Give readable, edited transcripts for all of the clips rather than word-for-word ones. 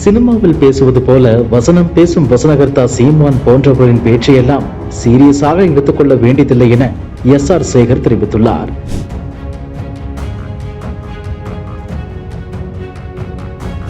சினிமாவில் பேசுவது போல வசனம் பேசும் வசனகர்த்தா சீமான் போன்றவர்களின் பேச்சையெல்லாம் சீரியஸாக எடுத்துக்கொள்ள வேண்டியதில்லை என SR சேகர் தெரிவித்துள்ளார்.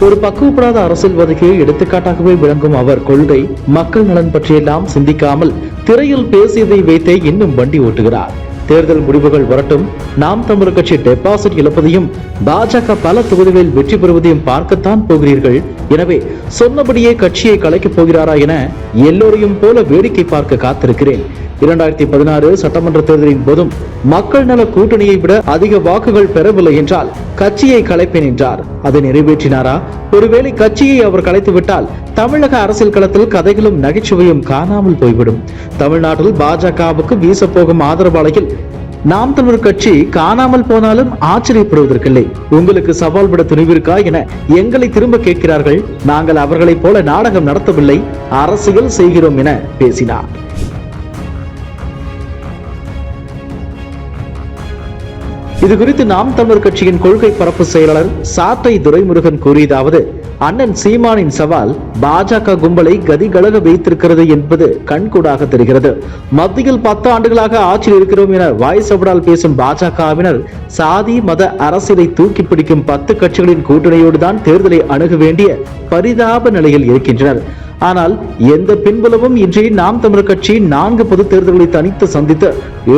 ஒரு பக்குவப்படாத அரசியல்வாதிக்கு எடுத்துக்காட்டாகவே விளங்கும் அவர் கொள்கை, மக்கள் நலன் பற்றியெல்லாம் சிந்திக்காமல் திரையில் பேசியதை வைத்தே இன்னும் வண்டி ஓட்டுகிறார். தேர்தல் முடிவுகள் வரட்டும், நாம் தமிழர் கட்சி டெபாசிட் இழப்பதையும் பாஜக பல தொகுதிகளில் வெற்றி பெறுவதையும் பார்க்கத்தான் போகிறீர்கள். எனவே சொன்னபடியே கட்சியை கலைக்கப் போகிறாரா என எல்லோரையும் போல வேடிக்கை பார்க்க காத்திருக்கிறேன். 2016 சட்டமன்ற தேர்தலின் போதும் மக்கள் நல கூட்டணியை விட அதிக வாக்குகள் பெறவில்லை என்றால் கட்சியை கலைப்பேன் என்றார். அதை நிறைவேற்றினாரா? ஒருவேளை கட்சியை அவர் கலைத்துவிட்டால் தமிழக அரசியல் களத்தில் கதைகளும் நகைச்சுவையும் காணாமல் போய்விடும். தமிழ்நாட்டில் பாஜகவுக்கு வீசப்போகும் ஆதரவாளையில் நாம் தமிழர் கட்சி காணாமல் போனாலும் ஆச்சரியப்படுவதற்கில்லை. உங்களுக்கு சவால் விட துணிவிருக்கா என எங்களை திரும்ப கேட்கிறார்கள். நாங்கள் அவர்களைப் போல நாடகம் நடத்தவில்லை, அரசியல் செய்கிறோம் என பேசினார். இது குறித்து நாம் தமிழர் கட்சியின் கொள்கை பரப்பு செயலாளர் சாட்டை துரைமுருகன் கூறியதாவது: அண்ணன் சீமானின் சவால் பாஜக கும்பலை கதிகலக வைத்திருக்கிறது என்பது கண்கூடாக தெரிகிறது. மத்தியில் 10 ஆண்டுகளாக ஆட்சியில் இருக்கிறோம் என வாய் சவடால் பேசும் பாஜகவினர் சாதி மத அரசியலை தூக்கி பிடிக்கும் 10 கட்சிகளின் கூட்டணியோடு தான் தேர்தலை அணுக வேண்டிய பரிதாப நிலையில் இருக்கின்றனர். ஆனால் எந்த பின்புலமும் இன்றி நாம் தமிழர் கட்சி 4 பொது தேர்தல்களை தனித்து சந்தித்து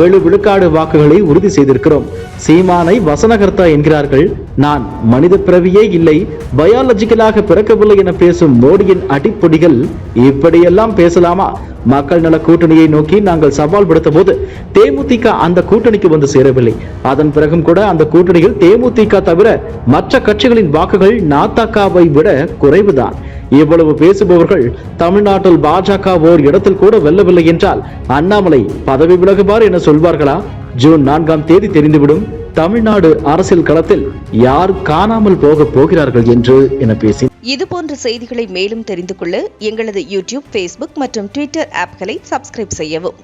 7 விழுக்காடு வாக்குகளை உறுதி செய்திருக்கிறோம். சீமானை வசனகர்த்தா என்கிறார்கள். நான் மனித பிறவியே இல்லை, பயாலஜிக்கலாக பிறக்கவில்லை என பேசும் மோடியின் அடிப்பொடிகள் இப்படியெல்லாம் பேசலாமா? மக்கள் நல கூட்டணியை நோக்கி நாங்கள் சவால் விடுத்த போது தேமுதிக அந்த கூட்டணிக்கு வந்து சேரவில்லை. அதன் பிறகும் கூட அந்த கூட்டணியில் தேமுதிக தவிர மற்ற கட்சிகளின் வாக்குகள் நாத்தகாவை விட குறைவுதான். இவ்வளவு பேசுபவர்கள் தமிழ்நாட்டில் பாஜக ஓர் இடத்தில் கூட வெல்லவில்லை என்றால் அண்ணாமலை பதவி விலகுவார் என சொல்வார்களா? ஜூன் 4ஆம் தேதி தெரிந்துவிடும் தமிழ்நாடு அரசியல் களத்தில் யார் காணாமல் போக போகிறார்கள் என்று என பேசி. இதுபோன்ற செய்திகளை மேலும் தெரிந்து கொள்ள எங்களது யூடியூப், Facebook மற்றும் Twitter ஆப்களை சப்ஸ்கிரைப் செய்யவும்.